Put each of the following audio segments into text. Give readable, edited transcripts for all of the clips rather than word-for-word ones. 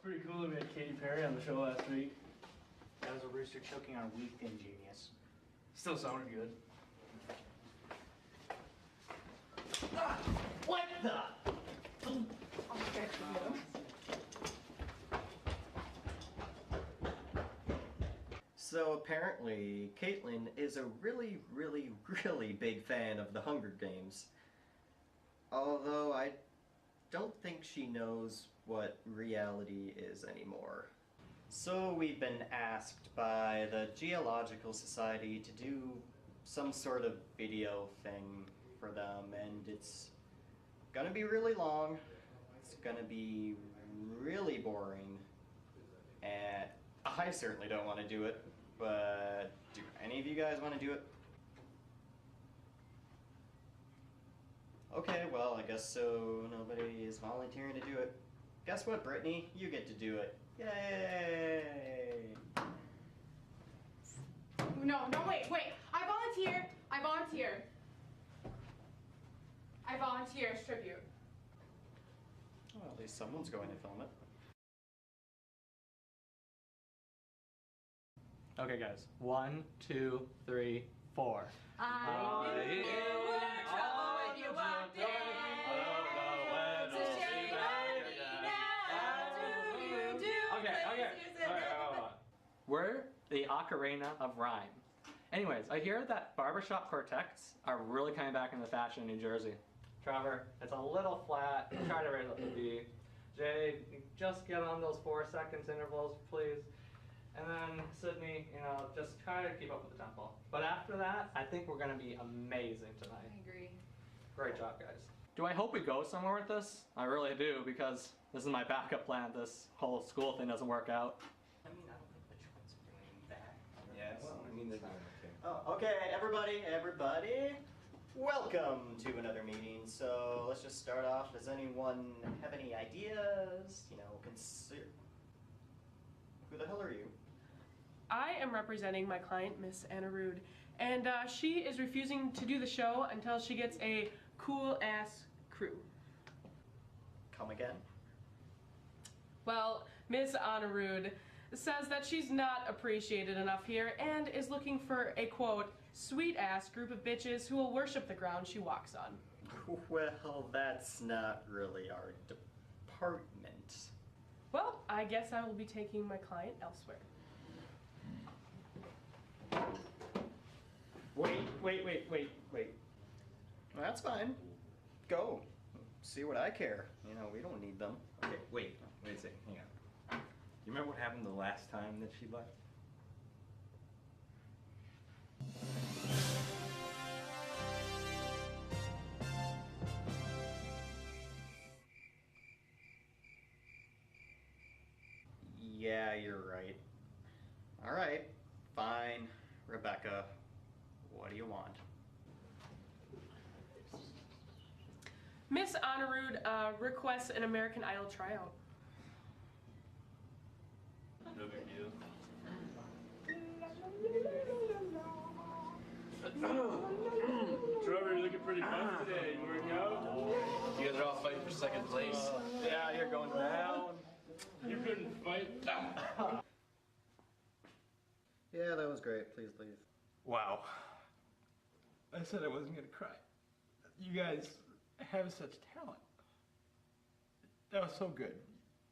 Pretty cool that we had Katy Perry on the show last week. That was a rooster choking on a wheat thin genius. Still sounded good. What the? So apparently, Caitlin is a really big fan of the Hunger Games. Although I don't think she knows what reality is anymore. So we've been asked by the Geological Society to do some sort of video thing for them, and it's gonna be really long, it's gonna be really boring, and I certainly don't want to do it, but do any of you guys want to do it? Okay, well, I guess so nobody is volunteering to do it. Guess what, Brittany? You get to do it. Yay! No, wait. I volunteer as tribute. Well, at least someone's going to film it. Okay, guys. 1, 2, 3, 4. I knew you were trouble when you walked in. It's a shame on me now. Do you do places and We're the Ocarina of Rhyme. Anyways, I hear that barbershop quartets are really coming back into fashion in New Jersey. Trevor, it's a little flat. Try to raise up the B. Jay, just get on those 4 seconds intervals, please. And then Sydney, you know, just try to keep up with the tempo. But after that, I think we're gonna be amazing tonight. I agree. Great job, guys. Do I hope we go somewhere with this? I really do, because this is my backup plan if this whole school thing doesn't work out. I mean, I don't think the twins are doing that. Yeah, well, I mean, they're doing okay. Oh, okay, everybody. Welcome to another meeting. So let's just start off. Does anyone have any ideas? You know, consider. Who the hell are you? I am representing my client, Miss Anna Rude, and she is refusing to do the show until she gets a cool-ass crew. Come again? Well, Miss Anna Rude says that she's not appreciated enough here and is looking for a, quote, sweet-ass group of bitches who will worship the ground she walks on. Well, that's not really our department. Well, I guess I will be taking my client elsewhere. Wait. That's fine. Go. See what I care. You know, we don't need them. Okay, wait a second, hang on. You remember what happened the last time that she left? Yeah, you're right. Alright, fine. Rebecca, what do you want? Miss Anna Rude requests an American Idol tryout. No big deal. Trevor, you're looking pretty buff today. You working out? You guys are all fighting for second place. Yeah, you're going down. You couldn't fight. Yeah, that was great. Please leave. Wow. I said I wasn't gonna cry. You guys have such talent. That was so good.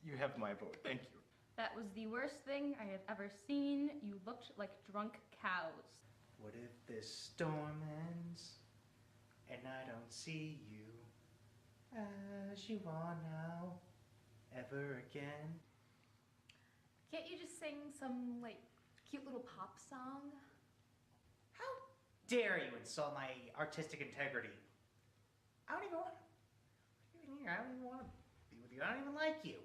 You have my vote. Thank you. That was the worst thing I have ever seen. You looked like drunk cows. What if this storm ends and I don't see you as you are now ever again? Can't you just sing some, like, cute little pop song? How dare you insult my artistic integrity? I don't even want to be with you. I don't even like you.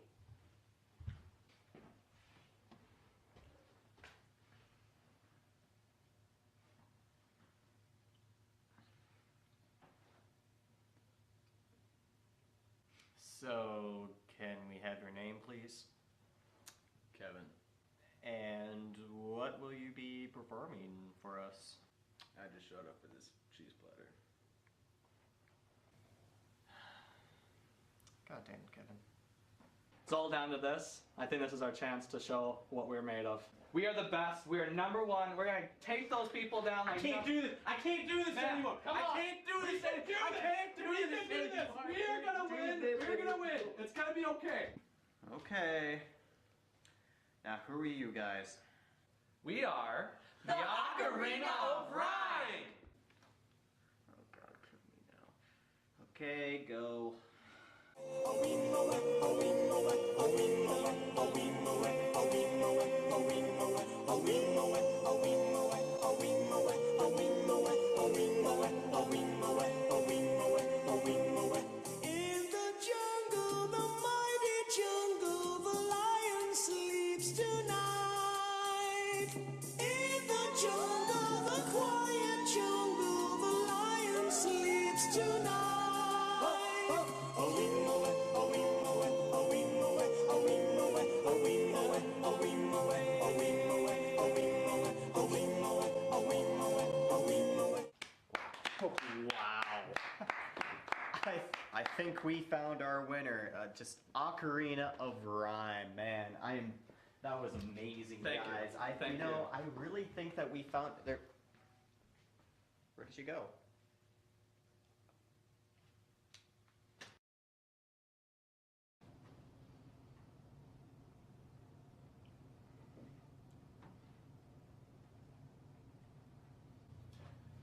So, can we have your name, please? Kevin, And what will you be performing for us? I just showed up for this cheese platter. God damn it, Kevin. It's all down to this. I think this is our chance to show what we're made of. We are the best. We are number one. We're gonna take those people down like. I can't do this. I can't do this Man, anymore. come on. I can't do this. I can't do this. We are gonna win. We're gonna win. It's gonna be okay. Okay. Now, who are you guys? We are the Ocarina of Rhyme. Oh God, kill me now. Okay, go. I think we found our winner. Just Ocarina of Rhyme, man. That was amazing, Thank guys. you. Thank you. I really think that we found there. Where did you go?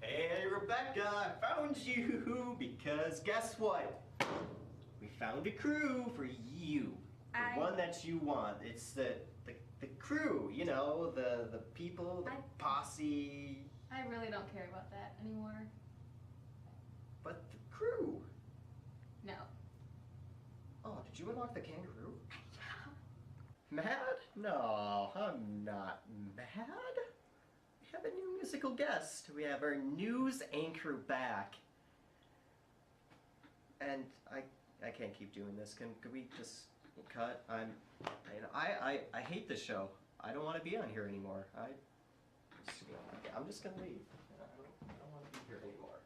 Hey, Rebecca, I found you because guess what? We found a crew for you. The one that you want. It's the crew, you know, the people, the posse. I really don't care about that anymore. But the crew. No. Oh, did you unlock the kangaroo? Mad? No, I'm not mad. We have a new musical guest. We have our news anchor back. And I can't keep doing this. Could we just cut? I hate this show. I don't want to be on here anymore. I'm just gonna leave. I don't want to be here anymore.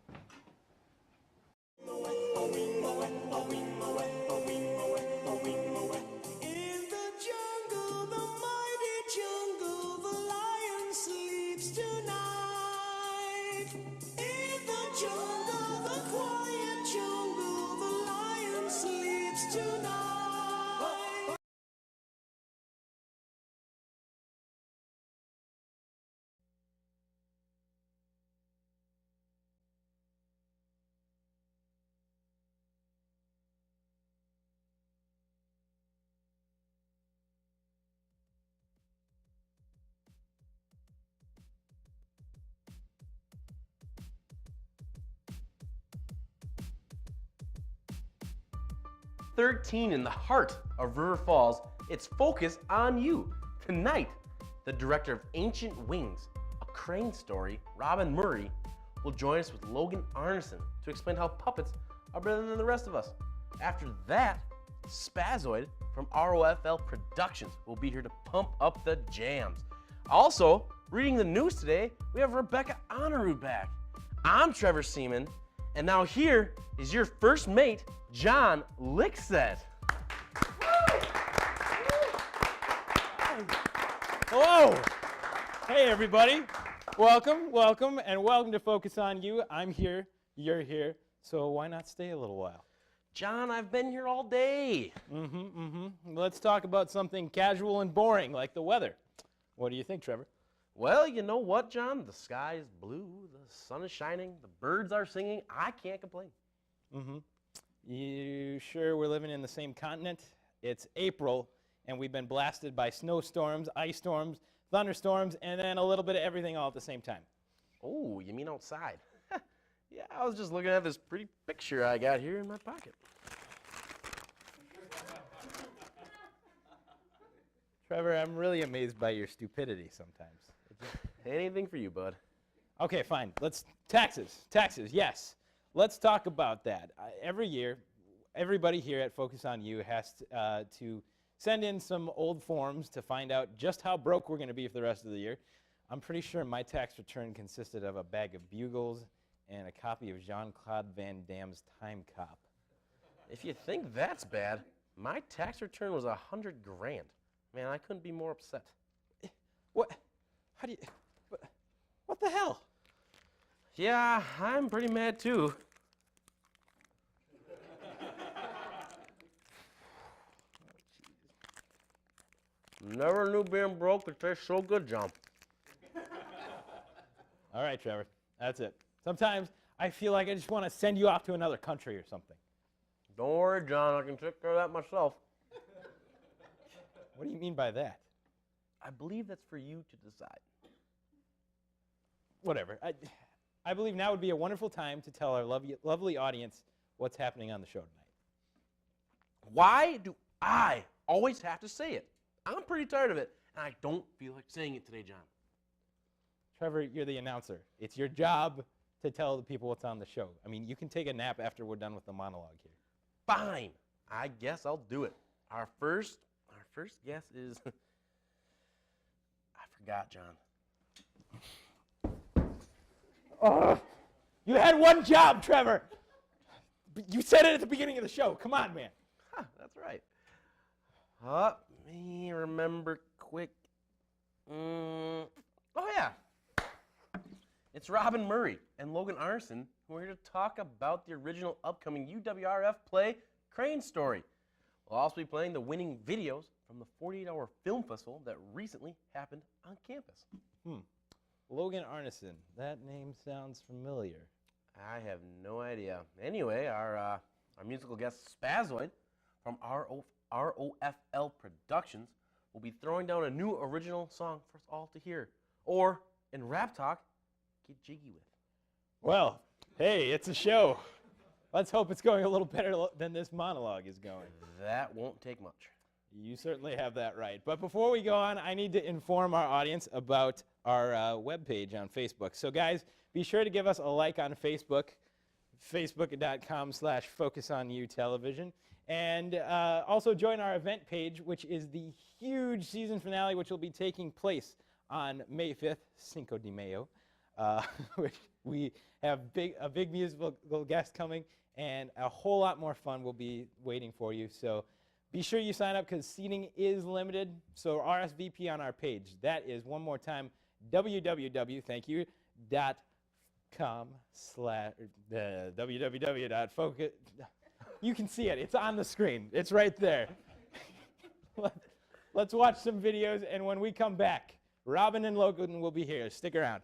In the jungle, the mighty jungle, the lion sleeps tonight. In the jungle, the quiet jungle, the lion sleeps tonight. In the heart of River Falls, it's Focus on You. Tonight, the director of Ancient Wings, a crane story, Robin Murray, will join us with Logan Arneson to explain how puppets are better than the rest of us. After that, Spazoid from ROFL Productions will be here to pump up the jams. Also, reading the news today, we have Rebecca Honorud back. I'm Trevor Seaman, and now here is your first mate, John Lickset. Hello. Hey, everybody. Welcome, and welcome to Focus on You. I'm here, you're here, so why not stay a little while? John, I've been here all day. Let's talk about something casual and boring, like the weather. What do you think, Trevor? Well, you know what, John? The sky is blue, the sun is shining, the birds are singing. I can't complain. You sure we're living in the same continent? It's April, and we've been blasted by snowstorms, ice storms, thunderstorms, and then a little bit of everything all at the same time. Oh, you mean outside? Yeah, I was just looking at this pretty picture I got here in my pocket. Trevor, I'm really amazed by your stupidity sometimes. Anything for you, bud. Okay, fine. Taxes, yes. Let's talk about that. Every year, everybody here at Focus on You has to send in some old forms to find out just how broke we're going to be for the rest of the year. I'm pretty sure my tax return consisted of a bag of Bugles and a copy of Jean-Claude Van Damme's Time Cop. If you think that's bad, My tax return was $100 grand. Man, I couldn't be more upset. What? How do you? What the hell? Yeah, I'm pretty mad too. Never knew being broke could taste so good, John. All right, Trevor. That's it. Sometimes I feel like I just want to send you off to another country or something. Don't worry, John. I can take care of that myself. What do you mean by that? I believe that's for you to decide. Whatever. I believe now would be a wonderful time to tell our lovely audience what's happening on the show tonight. Why do I always have to say it? I'm pretty tired of it, and I don't feel like saying it today, John. Trevor, you're the announcer. It's your job to tell the people what's on the show. I mean, you can take a nap after we're done with the monologue here. Fine. I guess I'll do it. Our first guess is... I forgot, John. You had one job, Trevor. You said it at the beginning of the show. Come on, man. Huh, that's right. Let me remember quick. Oh, yeah. It's Robin Murray and Logan Arneson who are here to talk about the original upcoming UWRF play, Crane Story. We'll also be playing the winning videos from the 48-hour film festival that recently happened on campus. Logan Arneson. That name sounds familiar. I have no idea. Anyway, our musical guest Spazoid from ROFL Productions will be throwing down a new original song for us all to hear. Or, in rap talk, get jiggy with. Well, hey, it's a show. Let's hope it's going a little better than this monologue is going. That won't take much. You certainly have that right. But before we go on, I need to inform our audience about our webpage on Facebook. So guys, be sure to give us a like on Facebook, facebook.com/FocusOnU television. And also join our event page, which is the huge season finale, which will be taking place on May 5th, Cinco de Mayo, which we have a big musical guest coming, and a whole lot more fun will be waiting for you. So be sure you sign up because seating is limited. So RSVP on our page. That is, one more time, www.com/www.focus. You can see it. It's on the screen. It's right there. Let's watch some videos, and when we come back, Robin and Logan will be here. Stick around.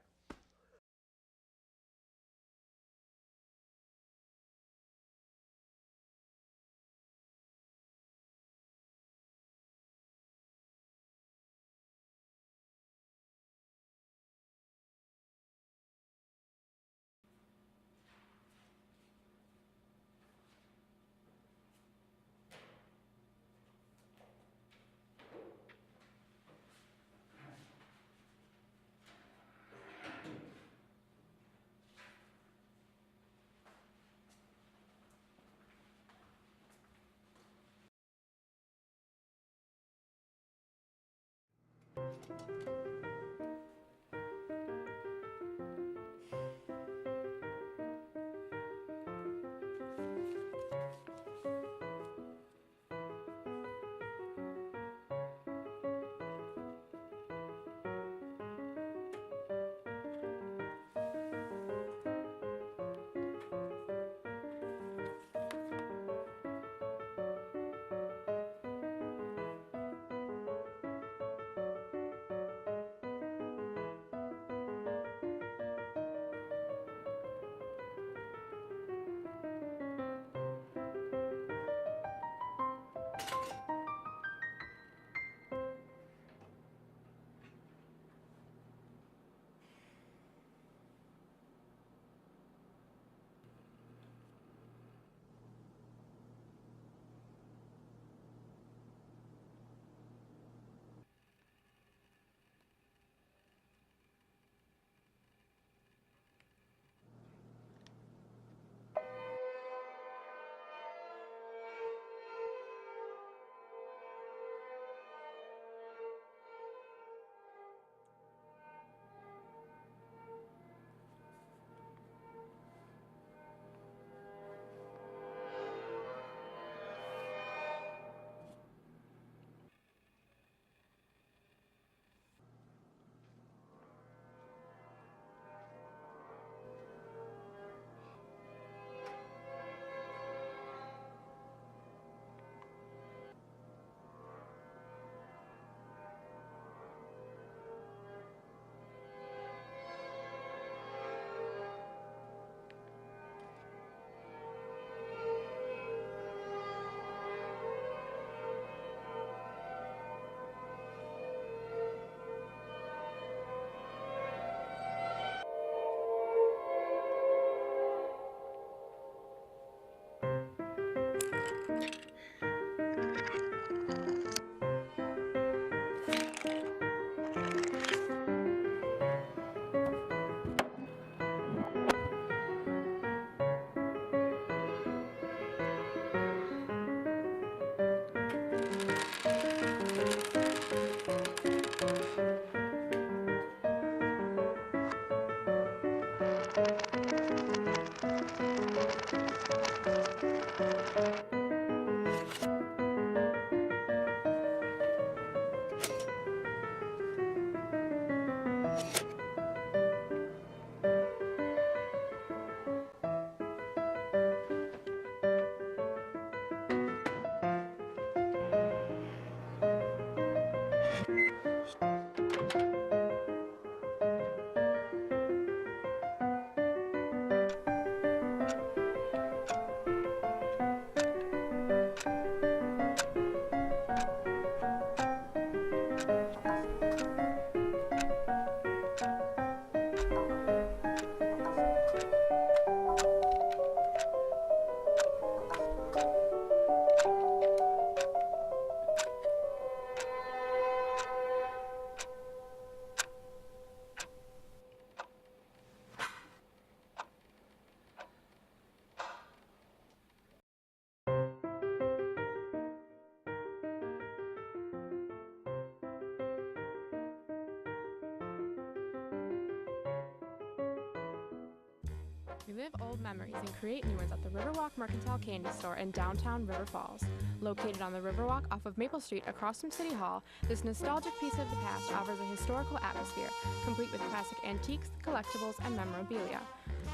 Relive old memories and create new ones at the Riverwalk Mercantile Candy Store in downtown River Falls. Located on the Riverwalk off of Maple Street across from City Hall, this nostalgic piece of the past offers a historical atmosphere, complete with classic antiques, collectibles, and memorabilia.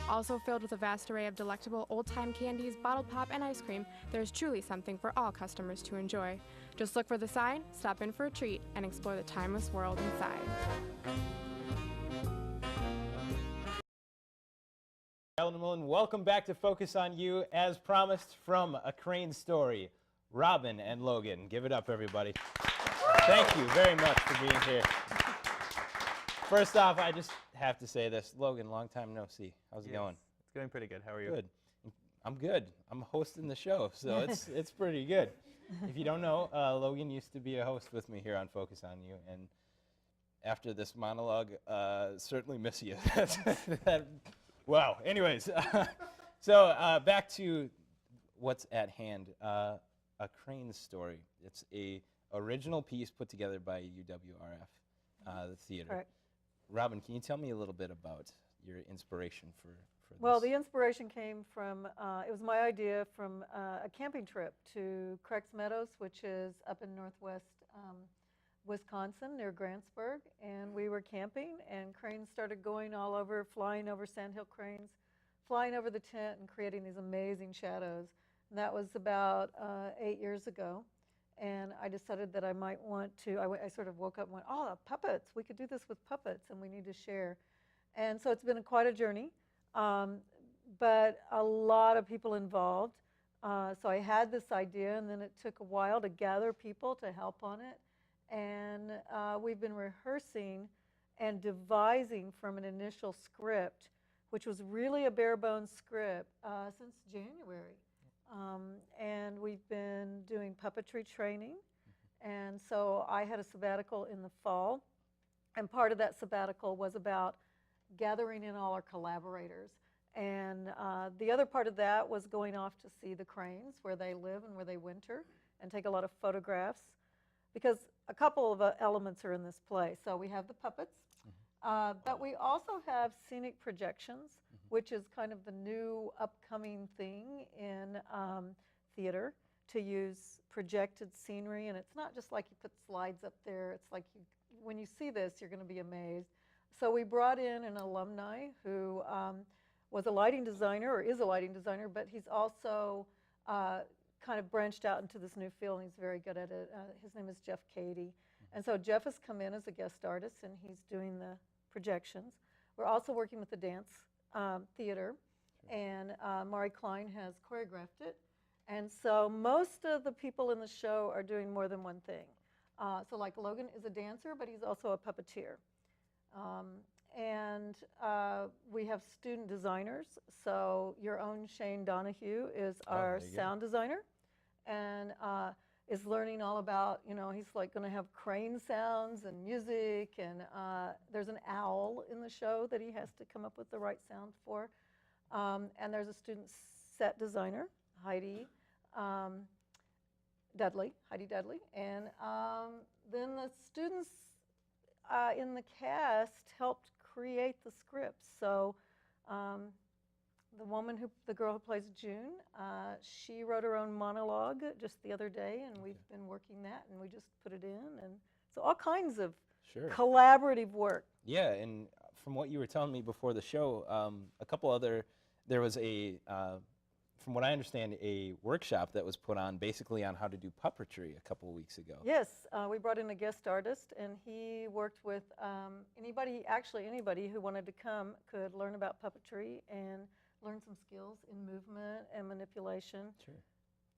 Also filled with a vast array of delectable old-time candies, bottled pop, and ice cream, there's truly something for all customers to enjoy. Just look for the sign, stop in for a treat, and explore the timeless world inside. Gentlemen, welcome back to Focus on You. As promised, from A Crane Story, Robin and Logan. Give it up, everybody. Thank you very much for being here. First off, I just have to say this. Logan, long time no see. How's it going? It's going pretty good. How are you? Good. I'm good. I'm hosting the show, so it's pretty good. If you don't know, Logan used to be a host with me here on Focus on You, and after this monologue, certainly miss you. Wow. Anyways, so back to what's at hand. A Crane Story. It's a original piece put together by UWRF, the theater. Correct. Robin, can you tell me a little bit about your inspiration for this? Well, the inspiration came from, it was my idea from a camping trip to Creeks Meadows, which is up in northwest Wisconsin near Grantsburg, and we were camping, and cranes started going all over, flying over sandhill cranes, flying over the tent and creating these amazing shadows. And that was about 8 years ago, and I decided that I might want to, I sort of woke up and went, oh, puppets, we could do this with puppets, and we need to share. And so it's been quite a journey, but a lot of people involved. So I had this idea, and then it took a while to gather people to help on it. And we've been rehearsing and devising from an initial script, which was really a bare bones script, since January. And we've been doing puppetry training. And so I had a sabbatical in the fall. And part of that sabbatical was about gathering in all our collaborators. And the other part of that was going off to see the cranes, where they live and where they winter, and take a lot of photographs. Because a couple of elements are in this play. So we have the puppets, but we also have scenic projections, which is kind of the new upcoming thing in theater, to use projected scenery. And it's not just like you put slides up there. It's like when you see this, you're going to be amazed. So we brought in an alumni who was a lighting designer, or is a lighting designer, but he's also kind of branched out into this new field, and he's very good at it. His name is Jeff Cady. And so Jeff has come in as a guest artist, and he's doing the projections. We're also working with the dance theater, and Mari Klein has choreographed it. And so most of the people in the show are doing more than one thing. So like Logan is a dancer, but he's also a puppeteer. And we have student designers. So your own Shane Donahue is our sound designer, and is learning all about, he's like going to have crane sounds and music, and there's an owl in the show that he has to come up with the right sound for. And there's a student set designer, Heidi Dudley, and then the students in the cast helped create the script. So the girl who plays June, she wrote her own monologue just the other day, and we've been working that, and we just put it in, and so all kinds of Sure. collaborative work. Yeah, and from what you were telling me before the show, there was from what I understand, a workshop that was put on basically on how to do puppetry a couple of weeks ago. Yes, we brought in a guest artist, and he worked with anybody who wanted to come could learn about puppetry and learn some skills in movement and manipulation. Sure.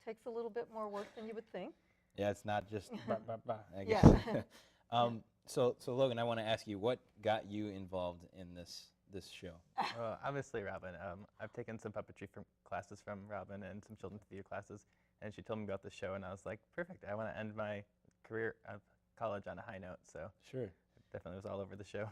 Takes a little bit more work than you would think. Yeah, it's not just bah, bah, bah, I guess. Yeah. So Logan, I want to ask you, what got you involved in this show? Well, obviously Robin. I've taken some puppetry classes from Robin and some children's theater classes, and she told me about the show, and I was like, perfect. I want to end my career of college on a high note, so Sure. it definitely was all over the show.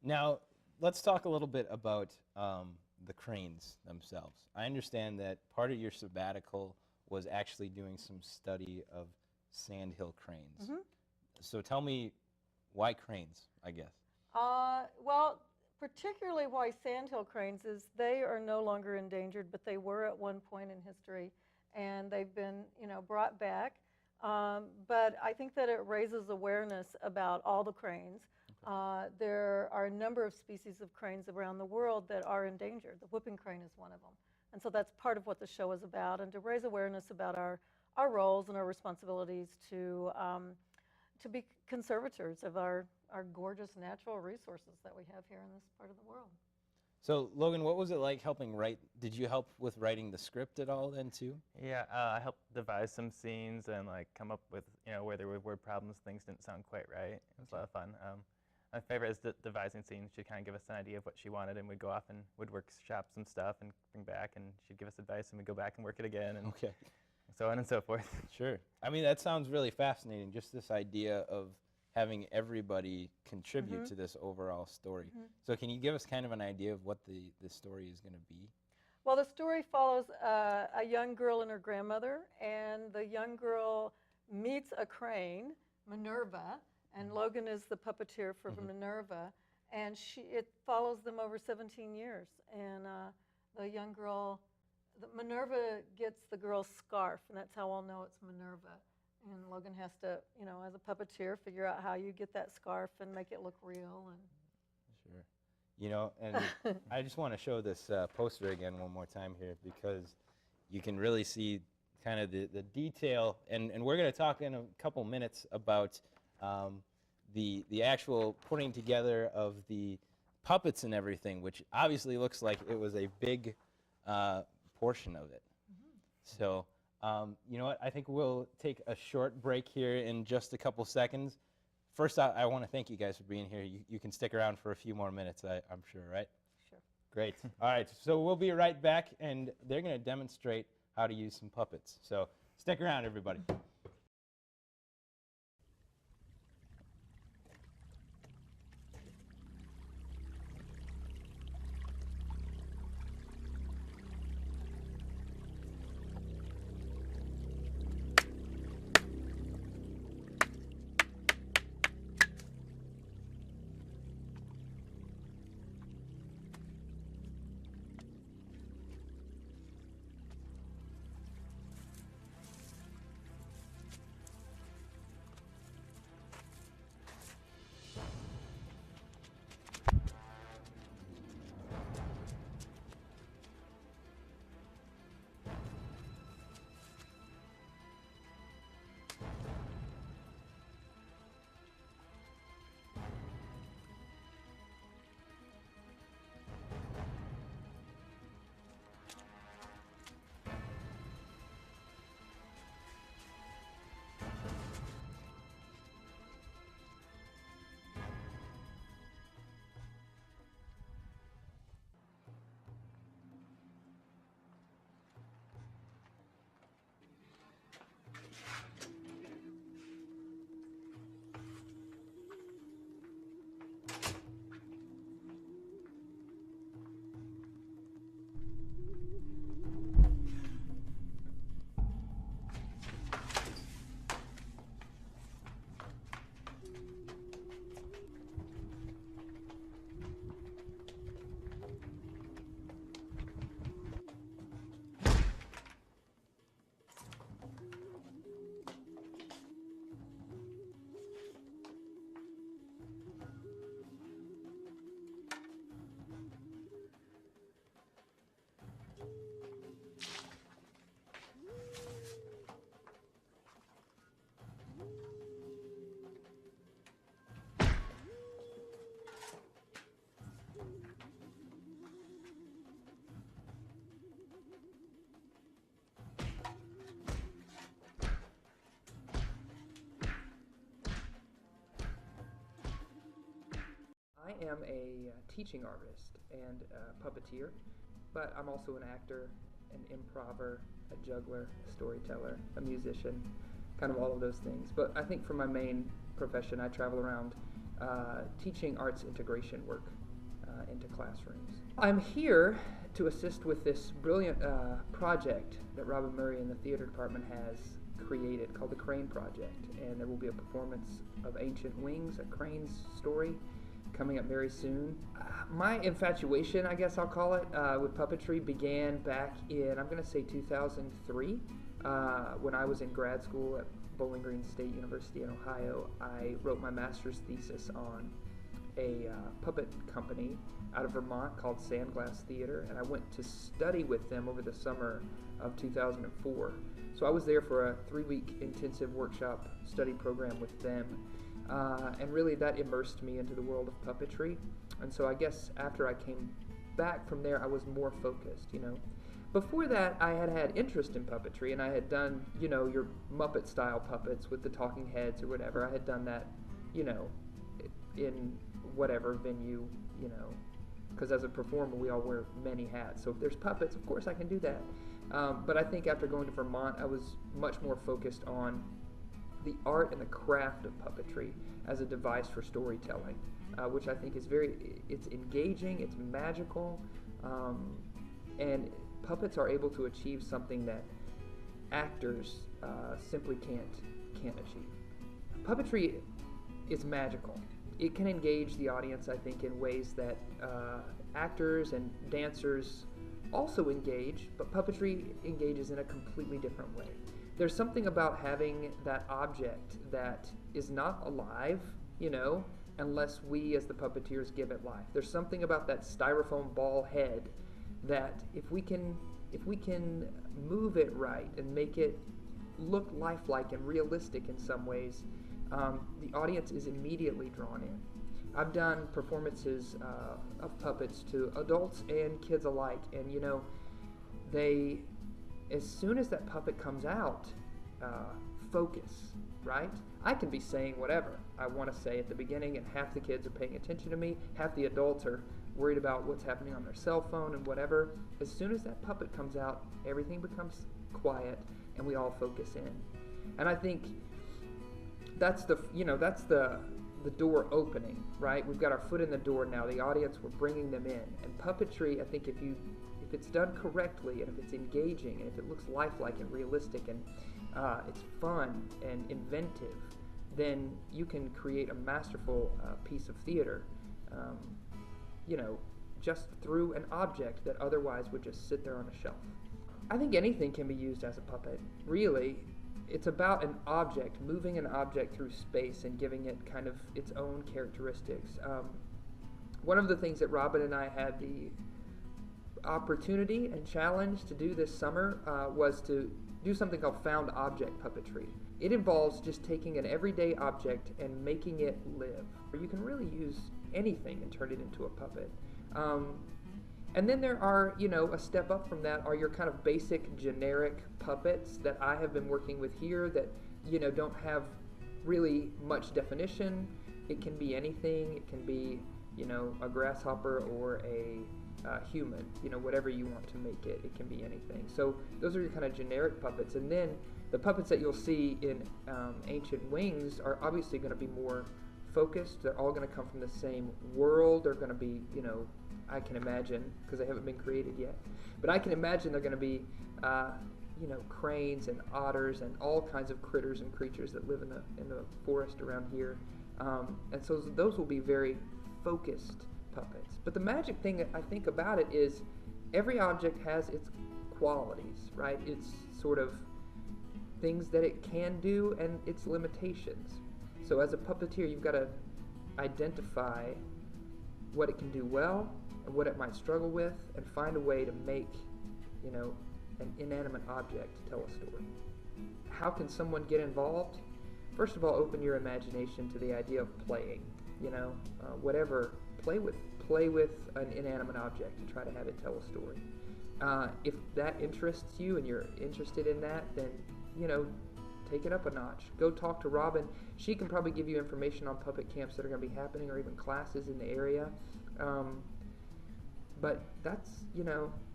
Now, let's talk a little bit about the cranes themselves. I understand that part of your sabbatical was actually doing some study of sandhill cranes. Mhm. So tell me, why cranes, I guess? Well, particularly why sandhill cranes is they are no longer endangered, but they were at one point in history, and they've been, brought back. But I think that it raises awareness about all the cranes. There are a number of species of cranes around the world that are endangered. The whooping crane is one of them. And so that's part of what the show is about, and to raise awareness about our roles and our responsibilities to be conservators of our gorgeous natural resources that we have here in this part of the world. So Logan, what was it like helping write? Did you help with writing the script at all then too? Yeah, I helped devise some scenes and come up with where there were word problems, things didn't sound quite right. It was a lot of fun. My favorite is the devising scenes. She'd kind of give us an idea of what she wanted, and we'd go off and would workshop some stuff and bring back, and she'd give us advice, and we'd go back and work it again, and so on and so forth. Sure. I mean, that sounds really fascinating, just this idea of having everybody contribute to this overall story. So can you give us kind of an idea of what the story is going to be? Well, the story follows a young girl and her grandmother, and the young girl meets a crane, Minerva, and Logan is the puppeteer for Minerva, and it follows them over 17 years. And the young girl, Minerva gets the girl's scarf, and that's how I'll know it's Minerva. And Logan has to, as a puppeteer, figure out how you get that scarf and make it look real. And Sure. And I just want to show this poster again one more time here, because you can really see kind of the detail. And we're going to talk in a couple minutes about the actual putting together of the puppets and everything, which obviously looks like it was a big portion of it. So, you know what? I think we'll take a short break here in just a couple seconds. First, I want to thank you guys for being here. You can stick around for a few more minutes, I'm sure, right? Sure. Great. All right, so we'll be right back, and they're going to demonstrate how to use some puppets. So stick around, everybody. am a teaching artist and a puppeteer, but I'm also an actor, an improver, a juggler, a storyteller, a musician, kind of all of those things. But I think for my main profession, I travel around teaching arts integration work into classrooms. I'm here to assist with this brilliant project that Robin Murray in the theater department has created called the Crane Project, and there will be a performance of Ancient Wings, a Crane's story, coming up very soon. My infatuation, I guess I'll call it, with puppetry began back in, I'm going to say 2003, when I was in grad school at Bowling Green State University in Ohio. I wrote my master's thesis on a puppet company out of Vermont called Sandglass Theater, and I went to study with them over the summer of 2004. So I was there for a 3-week intensive workshop study program with them, and really that immersed me into the world of puppetry. And so I guess after I came back from there, I was more focused, you know. Before that, I had interest in puppetry, and I had done, you know, your Muppet-style puppets with the talking heads or whatever. I had done that, you know, in whatever venue, you know, because as a performer, we all wear many hats. So if there's puppets, of course I can do that. But I think after going to Vermont, I was much more focused on the art and the craft of puppetry as a device for storytelling, which I think is it's engaging, it's magical, and puppets are able to achieve something that actors simply can't achieve. Puppetry is magical. It can engage the audience, I think, in ways that actors and dancers also engage, but puppetry engages in a completely different way. There's something about having that object that is not alive, you know, unless we as the puppeteers give it life. There's something about that styrofoam ball head that if we can move it right and make it look lifelike and realistic in some ways, the audience is immediately drawn in. I've done performances of puppets to adults and kids alike, and you know, as soon as that puppet comes out, focus, right? I can be saying whatever I want to say at the beginning, and half the kids are paying attention to me, half the adults are worried about what's happening on their cell phone and whatever. As soon as that puppet comes out, everything becomes quiet and we all focus in. And I think that's the door opening, right? We've got our foot in the door now. The audience, we're bringing them in. And puppetry, I think if it's done correctly, and if it's engaging, and if it looks lifelike and realistic, and it's fun and inventive, then you can create a masterful piece of theater, you know, just through an object that otherwise would just sit there on a shelf. I think anything can be used as a puppet. Really, it's about an object, moving an object through space and giving it kind of its own characteristics. One of the things that Robin and I had the opportunity and challenge to do this summer was to do something called found object puppetry. It involves just taking an everyday object and making it live. You can really use anything and turn it into a puppet. And then there are, you know, a step up from that are your kind of basic generic puppets that I have been working with here that, you know, don't have really much definition. It can be anything. It can be, you know, a grasshopper or a human, you know, whatever you want to make it. It can be anything. So those are your kind of generic puppets. And then the puppets that you'll see in Ancient Wings are obviously going to be more focused. They're all going to come from the same world. They're going to be, you know, I can imagine, because they haven't been created yet, but I can imagine they're going to be, you know, cranes and otters and all kinds of critters and creatures that live in the forest around here. And so those will be very focused puppets. But the magic thing I think about it is every object has its qualities, right? It's sort of things that it can do and its limitations. So as a puppeteer, you've got to identify what it can do well and what it might struggle with, and find a way to make, you know, an inanimate object to tell a story. How can someone get involved? First of all, open your imagination to the idea of playing, you know, whatever. Play with an inanimate object to try to have it tell a story. If that interests you and you're interested in that, then, you know, take it up a notch. Go talk to Robin. She can probably give you information on puppet camps that are going to be happening or even classes in the area. But that's,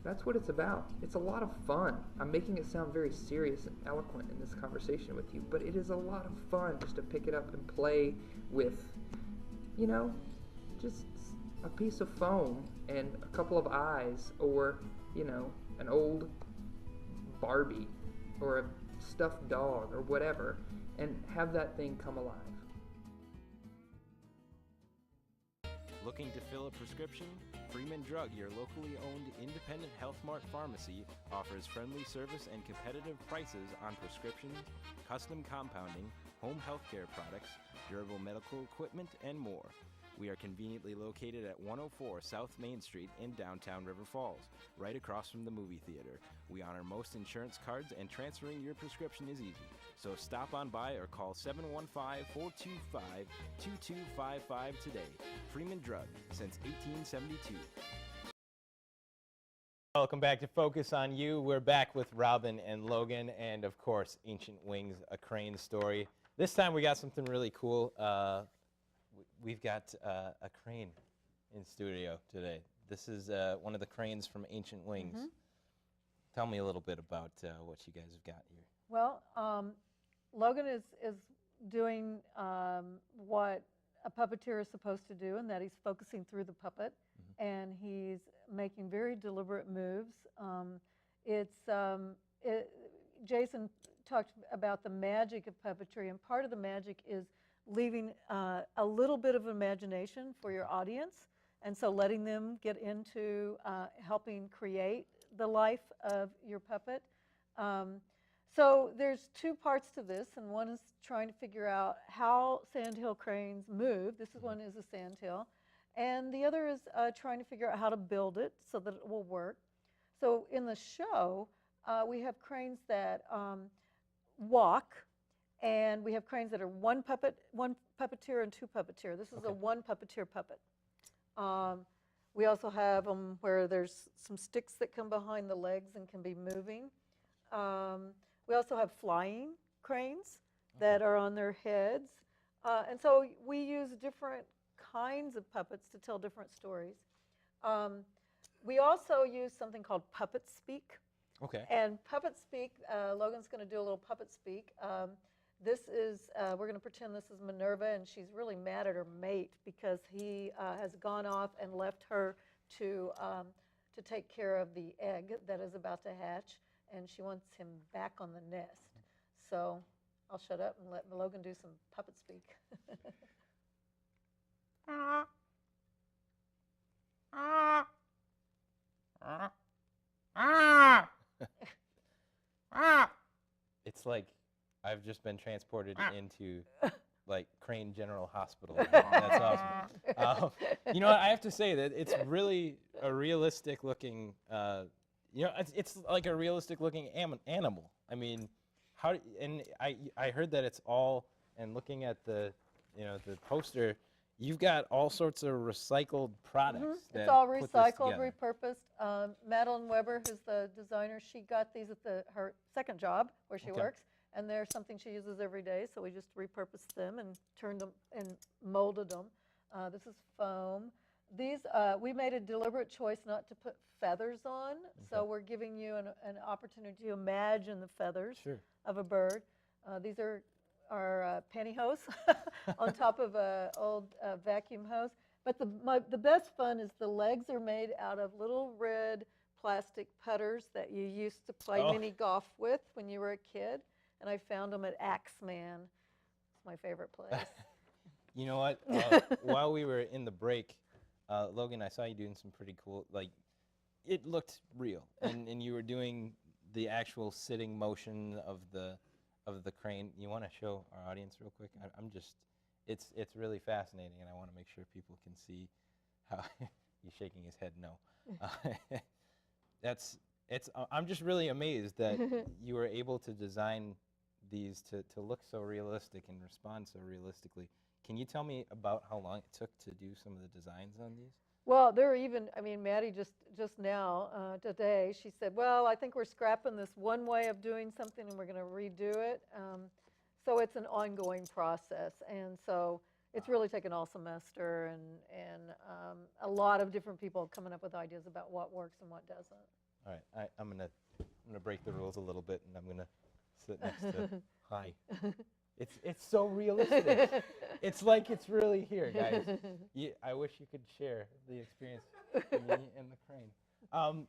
that's what it's about. It's a lot of fun. I'm making it sound very serious and eloquent in this conversation with you, but it is a lot of fun just to pick it up and play with, just a piece of foam and a couple of eyes, or, an old Barbie or a stuffed dog or whatever, and have that thing come alive. Looking to fill a prescription? Freeman Drug, your locally owned independent Health Mart pharmacy, offers friendly service and competitive prices on prescriptions, custom compounding, home healthcare products, durable medical equipment, and more. We are conveniently located at 104 South Main Street in downtown River Falls, right across from the movie theater. We honor most insurance cards, and transferring your prescription is easy. So stop on by or call 715-425-2255 today. Freeman Drug, since 1872. Welcome back to Focus on You. We're back with Robin and Logan, and of course, Ancient Wings, a crane story. This time we got something really cool. We've got a crane in studio today. This is one of the cranes from Ancient Wings. Mm-hmm. Tell me a little bit about what you guys have got here. Well, Logan is doing what a puppeteer is supposed to do, and that he's focusing through the puppet, and he's making very deliberate moves. Jason talked about the magic of puppetry, and part of the magic is leaving a little bit of imagination for your audience, and so letting them get into helping create the life of your puppet. So there's two parts to this, and one is trying to figure out how sandhill cranes move. This is one is a sandhill, and the other is trying to figure out how to build it so that it will work. So in the show, we have cranes that walk, and we have cranes that are one puppeteer and two puppeteer. This is a one puppeteer puppet. We also have them where there's some sticks that come behind the legs and can be moving. We also have flying cranes that are on their heads. And so we use different kinds of puppets to tell different stories. We also use something called puppet speak. Okay. And puppet speak, Logan's going to do a little puppet speak. This is, we're going to pretend this is Minerva, and she's really mad at her mate because he has gone off and left her to take care of the egg that is about to hatch, and she wants him back on the nest. So I'll shut up and let Logan do some puppet speak. It's like I've just been transported into like Crane General Hospital. That's awesome. You know what, I have to say that it's really a realistic looking, it's like a realistic looking animal. I mean, and I heard that it's all, and looking at the poster, you've got all sorts of recycled products. It's all recycled, repurposed. Madeline Weber, who's the designer, she got these at her second job where she works, and they're something she uses every day, so we just repurposed them and turned them and molded them. This is foam. These, we made a deliberate choice not to put feathers on, so we're giving you an opportunity to imagine the feathers of a bird. These are pantyhose on top of an old vacuum hose. But the best fun is the legs are made out of little red plastic putters that you used to play mini golf with when you were a kid. And I found them at Axeman. It's my favorite place. You know what? While we were in the break, Logan, I saw you doing some pretty cool, like, it looked real. And you were doing the actual sitting motion of the crane. You want to show our audience real quick? It's really fascinating, and I want to make sure people can see how he's shaking his head no. I'm just really amazed that you were able to design these to look so realistic and respond so realistically. Can you tell me about how long it took to do some of the designs on these? Well, they're even, I mean, Maddie just now, today, she said, well, I think we're scrapping this one way of doing something and we're going to redo it. So it's an ongoing process, and so it's really taken all semester, and a lot of different people coming up with ideas about what works and what doesn't. All right, I'm gonna break the rules a little bit, and I'm gonna sit next to Hi. It's so realistic. It's like it's really here, guys. I wish you could share the experience with me and the crane.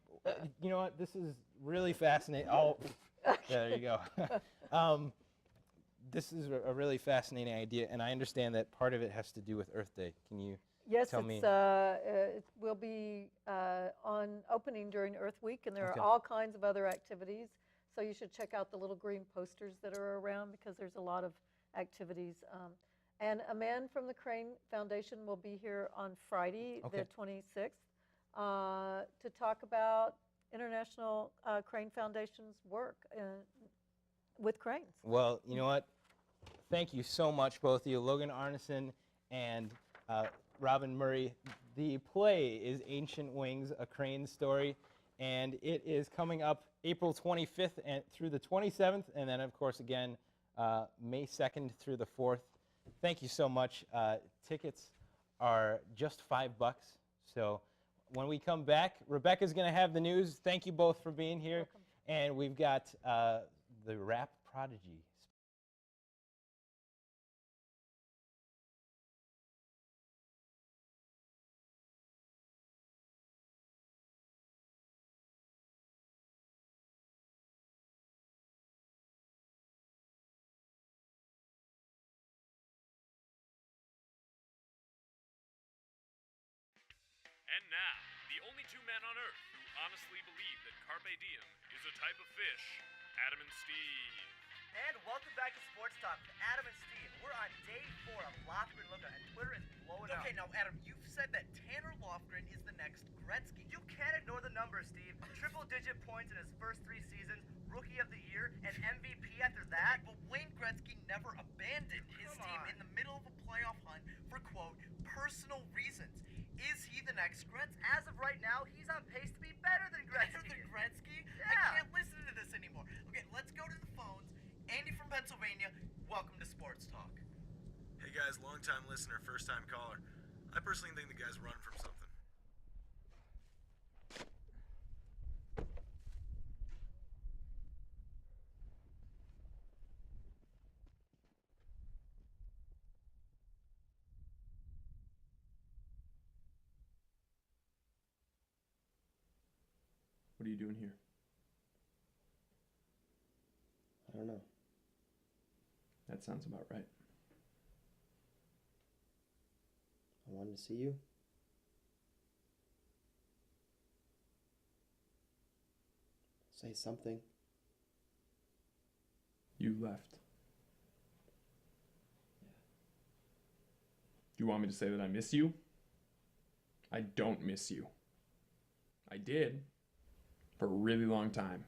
You know what? This is really fascinating. Oh, there you go. This is a really fascinating idea, and I understand that part of it has to do with Earth Day. Can you tell me? Yes, it will be on opening during Earth Week, and there are all kinds of other activities. So you should check out the little green posters that are around because there's a lot of activities. And a man from the Crane Foundation will be here on Friday, the 26th, to talk about International Crane Foundation's work with cranes. Well, you know what? Thank you so much, both of you, Logan Arneson and Robin Murray. The play is Ancient Wings, A Crane Story, and it is coming up April 25th through the 27th, and then, of course, again, May 2nd through the 4th. Thank you so much. Tickets are just $5. So when we come back, Rebecca's going to have the news. Thank you both for being here. Welcome. And we've got the rap prodigy. And now, the only two men on Earth who honestly believe that carpe diem is a type of fish, Adam and Steve. And welcome back to Sports Talk with Adam and Steve. We're on day 4 of Lofgren Lookout, and Twitter is blowing up. Okay, now Adam, you've said that Tanner Lofgren is the next Gretzky. You can't ignore the numbers, Steve. Triple-digit points in his first 3 seasons, Rookie of the Year, and MVP after that. But Wayne Gretzky never abandoned his team in the middle of a playoff hunt for, quote, personal reasons. Is he the next Gretzky? As of right now, he's on pace to be better than Gretzky. Better than Gretzky? Yeah. I can't listen to this anymore. Okay, let's go to the phones. Andy from Pennsylvania, welcome to Sports Talk. Hey guys, long-time listener, first-time caller. I personally think the guy's running from something. What are you doing here? I don't know. That sounds about right. I wanted to see you. Say something. You left. Yeah. Do you want me to say that I miss you? I don't miss you. I did. For a really long time.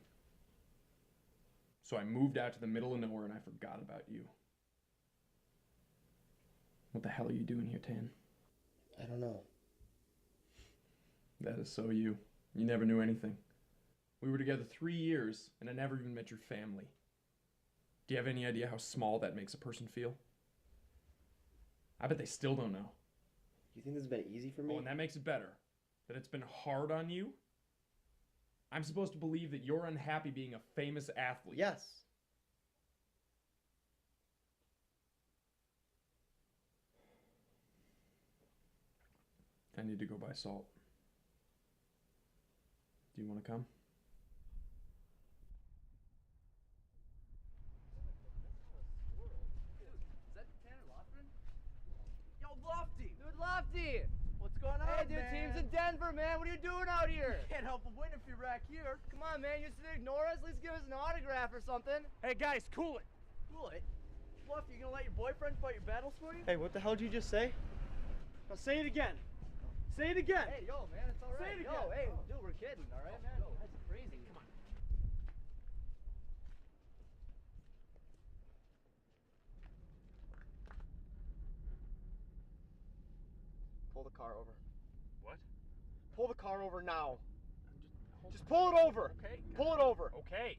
So I moved out to the middle of nowhere and I forgot about you. What the hell are you doing here, Tan? I don't know. That is so you. You never knew anything. We were together 3 years and I never even met your family. Do you have any idea how small that makes a person feel? I bet they still don't know. You think this has been easy for me? Oh, and that makes it better. That it's been hard on you? I'm supposed to believe that you're unhappy being a famous athlete. Yes. I need to go buy salt. Do you want to come? Is that Tanner Lofgren? Yo, Lofty! Dude, Lofty! What's going on, Hey, dude, man? team's in Denver, man. What are you doing out here? You can't help but win if you're back here. Come on, man. You just ignore us. At least give us an autograph or something. Hey, guys, cool it. Cool it? Lofty, you gonna let your boyfriend fight your battles for you? Hey, what the hell did you just say? Now say it again. Say it again. Hey, yo, man, it's all right. Say it Yo, again. hey, dude, we're kidding, all right, man? That's crazy. Come on. Pull the car over. What? Pull the car over now. Just pull it over. Okay. Pull it over. Okay.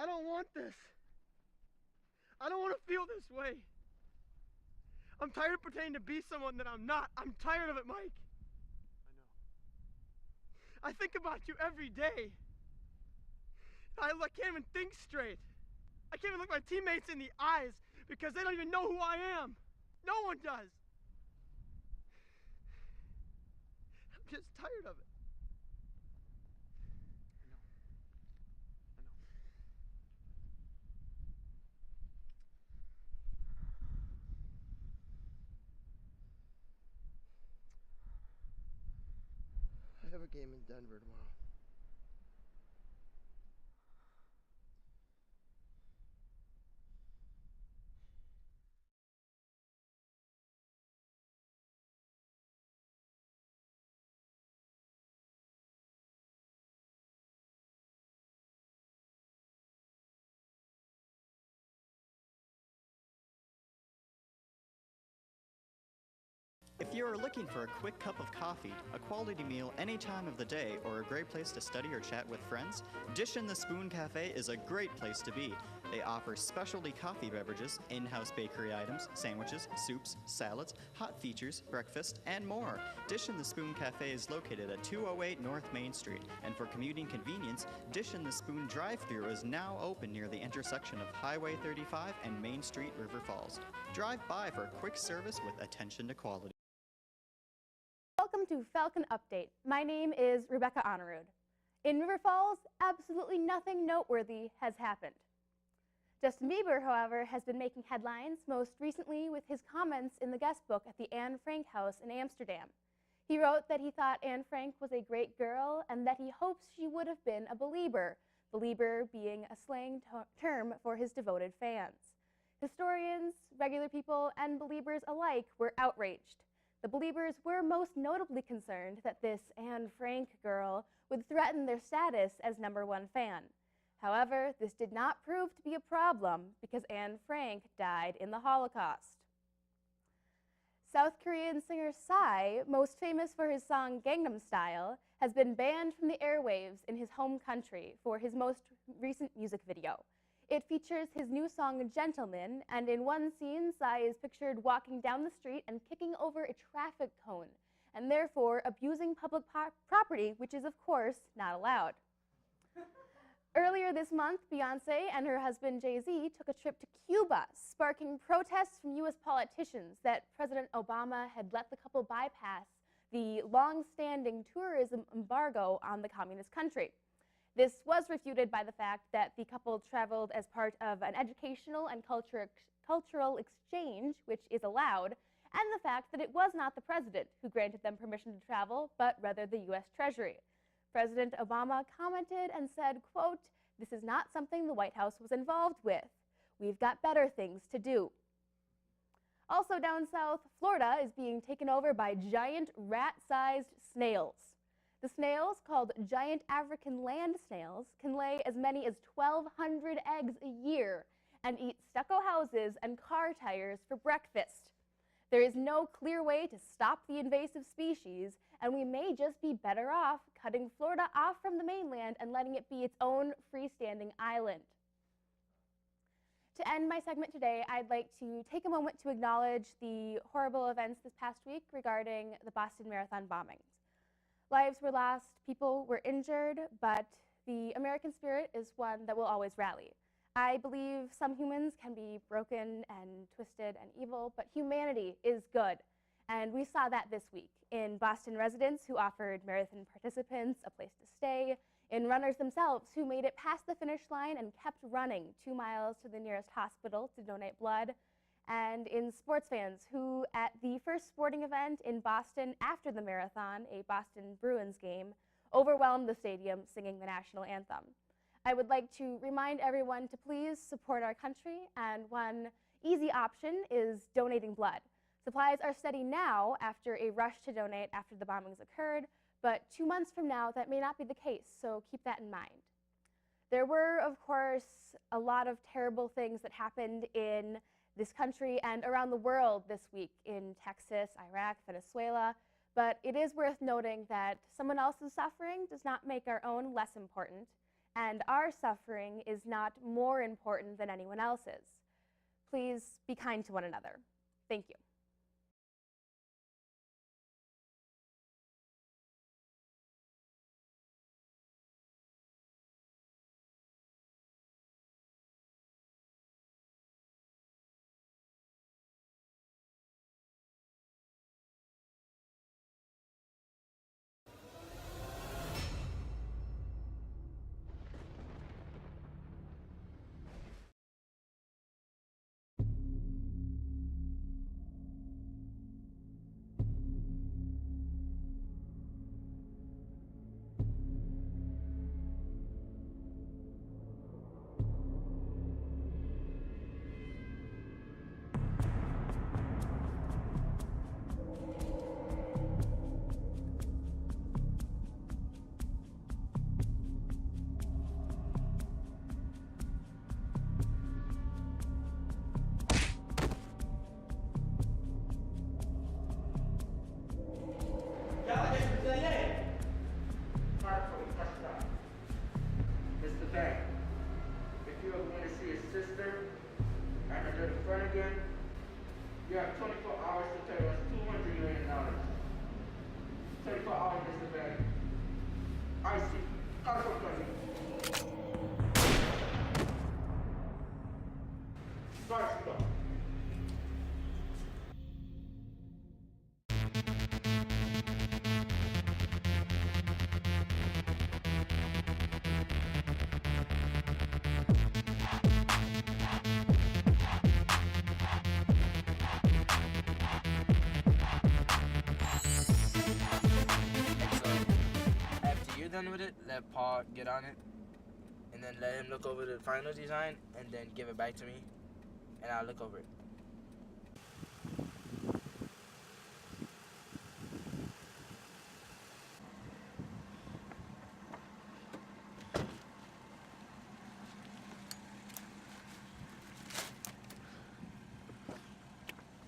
I don't want this. I don't want to feel this way. I'm tired of pretending to be someone that I'm not. I'm tired of it, Mike. I know. I think about you every day. I can't even think straight. I can't even look my teammates in the eyes because they don't even know who I am. No one does. I'm just tired of it. I have a game in Denver tomorrow. If you are looking for a quick cup of coffee, a quality meal any time of the day, or a great place to study or chat with friends, Dish in the Spoon Cafe is a great place to be. They offer specialty coffee beverages, in-house bakery items, sandwiches, soups, salads, hot features, breakfast, and more. Dish in the Spoon Cafe is located at 208 North Main Street, and for commuting convenience, Dish in the Spoon drive-thru is now open near the intersection of Highway 35 and Main Street, River Falls. Drive by for quick service with attention to quality. Welcome to Falcon Update. My name is Rebecca Honorud. In River Falls, absolutely nothing noteworthy has happened. Justin Bieber, however, has been making headlines, most recently with his comments in the guest book at the Anne Frank house in Amsterdam. He wrote that he thought Anne Frank was a great girl and that he hopes she would have been a belieber, belieber being a slang term for his devoted fans. Historians, regular people, and believers alike were outraged. The Beliebers were most notably concerned that this Anne Frank girl would threaten their status as #1 fan. However, this did not prove to be a problem because Anne Frank died in the Holocaust. South Korean singer Psy, most famous for his song Gangnam Style, has been banned from the airwaves in his home country for his most recent music video. It features his new song, Gentleman, and in one scene, Psy is pictured walking down the street and kicking over a traffic cone, and therefore abusing public property, which is, of course, not allowed. Earlier this month, Beyoncé and her husband Jay-Z took a trip to Cuba, sparking protests from U.S. politicians that President Obama had let the couple bypass the long-standing tourism embargo on the communist country. This was refuted by the fact that the couple traveled as part of an educational and cultural exchange, which is allowed, and the fact that it was not the president who granted them permission to travel, but rather the U.S. Treasury. President Obama commented and said, quote, "This is not something the White House was involved with. We've got better things to do." Also down south, Florida is being taken over by giant rat-sized snails. The snails, called giant African land snails, can lay as many as 1,200 eggs a year and eat stucco houses and car tires for breakfast. There is no clear way to stop the invasive species, and we may just be better off cutting Florida off from the mainland and letting it be its own freestanding island. To end my segment today, I'd like to take a moment to acknowledge the horrible events this past week regarding the Boston Marathon bombings. Lives were lost, people were injured, but the American spirit is one that will always rally. I believe some humans can be broken and twisted and evil, but humanity is good. And we saw that this week in Boston residents who offered marathon participants a place to stay, in runners themselves who made it past the finish line and kept running 2 miles to the nearest hospital to donate blood, and in sports fans who, at the first sporting event in Boston after the marathon, a Boston Bruins game, overwhelmed the stadium singing the national anthem. I would like to remind everyone to please support our country, and one easy option is donating blood. Supplies are steady now after a rush to donate after the bombings occurred, but 2 months from now that may not be the case, so keep that in mind. There were, of course, a lot of terrible things that happened in this country and around the world this week in Texas, Iraq, Venezuela, but it is worth noting that someone else's suffering does not make our own less important, and our suffering is not more important than anyone else's. Please be kind to one another. Thank you. Mr. Bank, if you are going to see a sister and a little friend again, you have 24 hours to pay us $200 million. 24 hours, Mr. Bank. I see. California. Start to go. After you're done with it, let Paul get on it, and then let him look over the final design, and then give it back to me, and I'll look over it.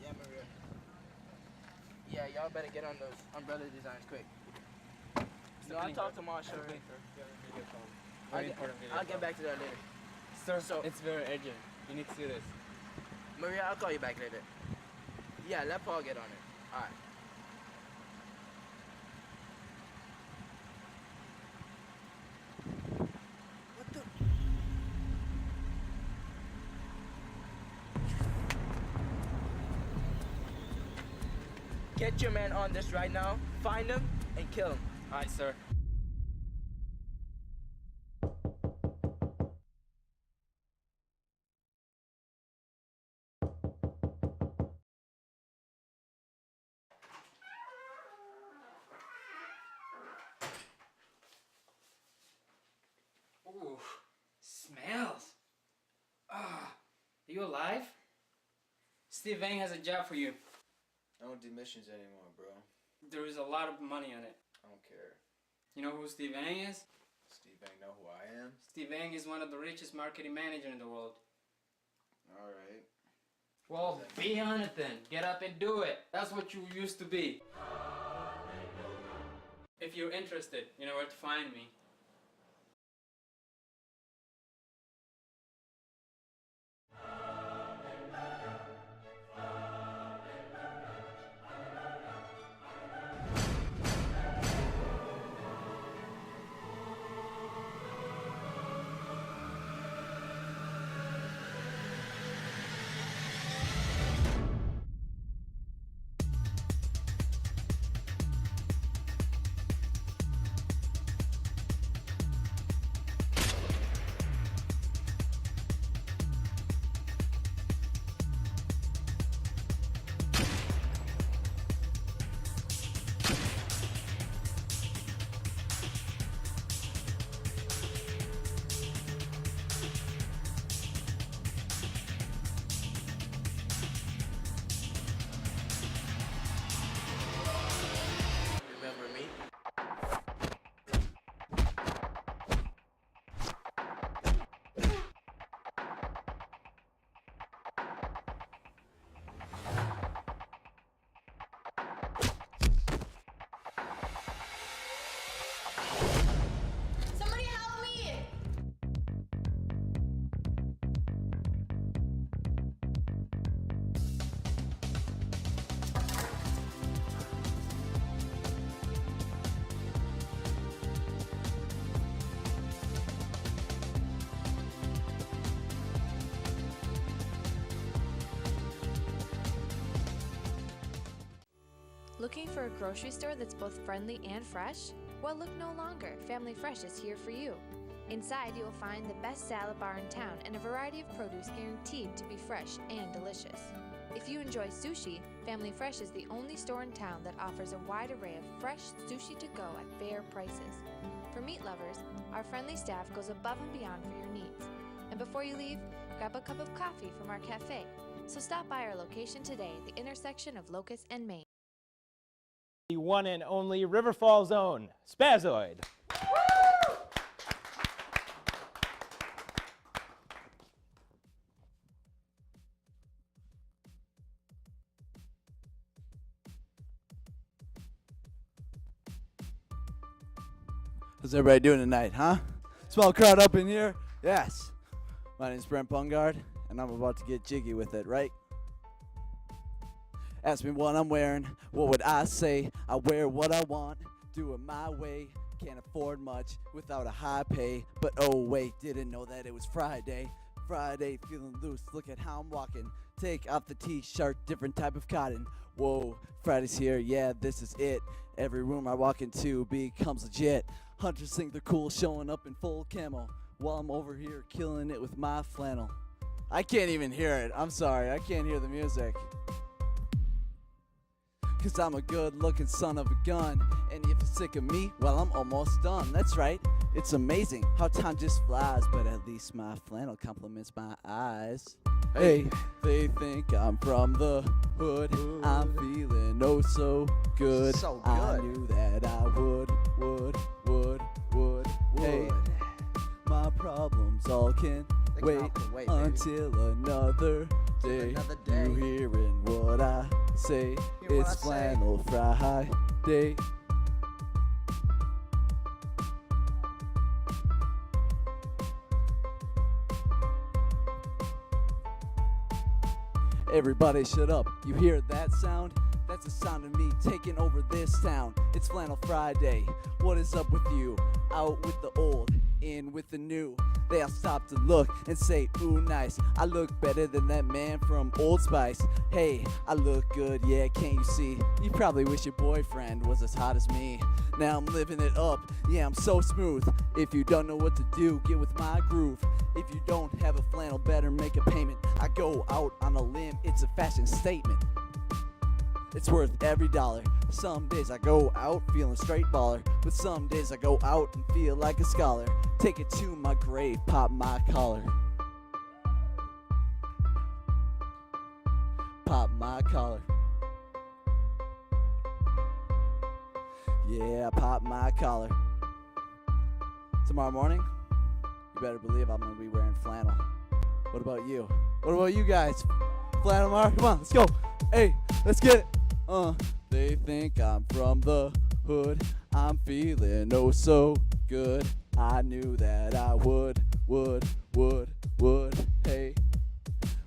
Yeah, Maria. Yeah, y'all better get on those umbrella designs quick. No, I'll talk to Marsha. I'll get back to that later. Sir, So- it's very urgent. You need to see this. Maria, I'll call you back later. Yeah, let Paul get on it. All right. What the? Get your man on this right now. Find him and kill him. All right, sir. Ooh, smells. Ah, are you alive? Steve Vang has a job for you. I don't do missions anymore, bro. There is a lot of money on it. I don't care. You know who Steve Vang is? Steve Bang know who I am? Steve Vang is one of the richest marketing managers in the world. Alright. Well, be on it then. Get up and do it. That's what you used to be. If you're interested, you know where to find me. Looking for a grocery store that's both friendly and fresh? Well, look no longer. Family Fresh is here for you. Inside, you will find the best salad bar in town and a variety of produce guaranteed to be fresh and delicious. If you enjoy sushi, Family Fresh is the only store in town that offers a wide array of fresh sushi to go at fair prices. For meat lovers, our friendly staff goes above and beyond for your needs. And before you leave, grab a cup of coffee from our cafe. So stop by our location today, the intersection of Locust and Main. The one and only River Falls own Spazoid. How's everybody doing tonight, huh? Small crowd up in here? Yes. My name's Brent Bungard, and I'm about to get jiggy with it, right? Ask me what I'm wearing, what would I say? I wear what I want, do it my way. Can't afford much without a high pay. But oh wait, didn't know that it was Friday. Friday, feeling loose, look at how I'm walking. Take off the t-shirt, different type of cotton. Whoa, Friday's here, yeah, this is it. Every room I walk into becomes legit. Hunters think they're cool, showing up in full camo, while I'm over here killing it with my flannel. I can't even hear it, I'm sorry, I can't hear the music. Cause I'm a good looking son of a gun. And if you're sick of me, well, I'm almost done. That's right, it's amazing how time just flies. But at least my flannel compliments my eyes. Hey, they think I'm from the hood. I'm feeling oh so good. So I good. knew that I would. Hey, my problems all can wait until another day. You hearing what I say? It's flannel Friday. Everybody shut up, you hear that sound? That's the sound of me taking over this town. It's Flannel Friday, what is up with you? Out with the old, in with the new. They all stop to look and say, ooh nice, I look better than that man from Old Spice. Hey, I look good, yeah, can't you see? You probably wish your boyfriend was as hot as me. Now I'm living it up, yeah, I'm so smooth. If you don't know what to do, get with my groove. If you don't have a flannel, better make a payment. I go out on a limb, it's a fashion statement. It's worth every dollar. Some days I go out feeling straight baller, but some days I go out and feel like a scholar. Take it to my grave, pop my collar. Pop my collar. Yeah, pop my collar. Tomorrow morning, you better believe I'm gonna be wearing flannel. What about you? What about you guys? Flannel tomorrow? Come on, let's go. Hey, let's get it. They think I'm from the hood. I'm feeling oh so good. I knew that I would. Hey,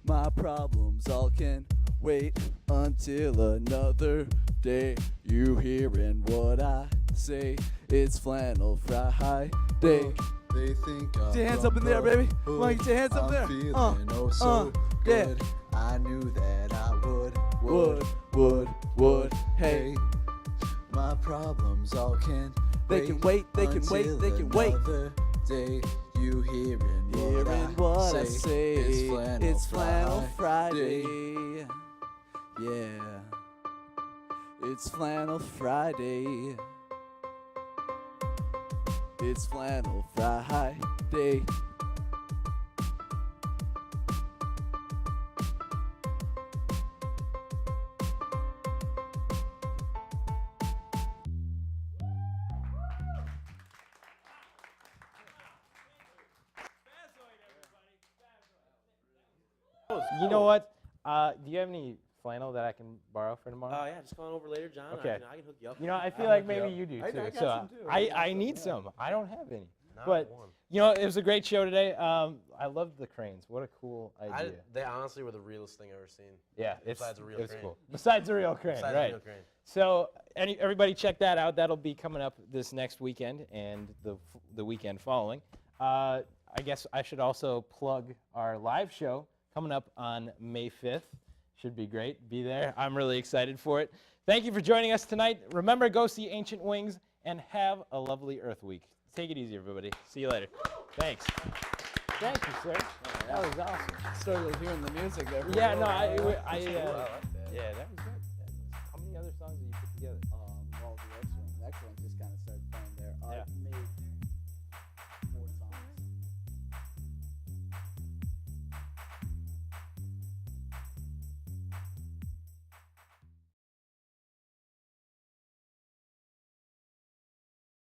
my problems all can wait until another day. You hearing what I say? It's Flannel Friday. They think I'm Get your hands up in there, baby. Come on, get your hands up there. I'm feeling oh so good. I knew that I would. Hey, my problems all can They can wait, they can wait, they can wait. Another day, you hearing what I say? It's Flannel Friday. Yeah, it's Flannel Friday. It's Flannel Friday. You know what? Do you have any flannel that I can borrow for tomorrow? Yeah, just come on over later, John. Okay. I can hook you up. You know, I feel like maybe you do too. I got So some too. I need some. I don't have any. Not But one. you know, it was a great show today. I loved the cranes. What a cool idea. They honestly were the realest thing I've ever seen. Yeah, besides a real it was crane. cool. Besides a real crane, Besides right? a real crane. So everybody check that out. That'll be coming up this next weekend and the weekend following. I guess I should also plug our live show coming up on May 5th. Should be great. Be there. I'm really excited for it. Thank you for joining us tonight. Remember, go see Ancient Wings and have a lovely Earth Week. Take it easy, everybody. See you later. Thanks. Thank you, sir. That was awesome. Started hearing the music there. Yeah, no, I I like that. yeah, that was good. How many other songs did you put together? Well, the next one just kind of started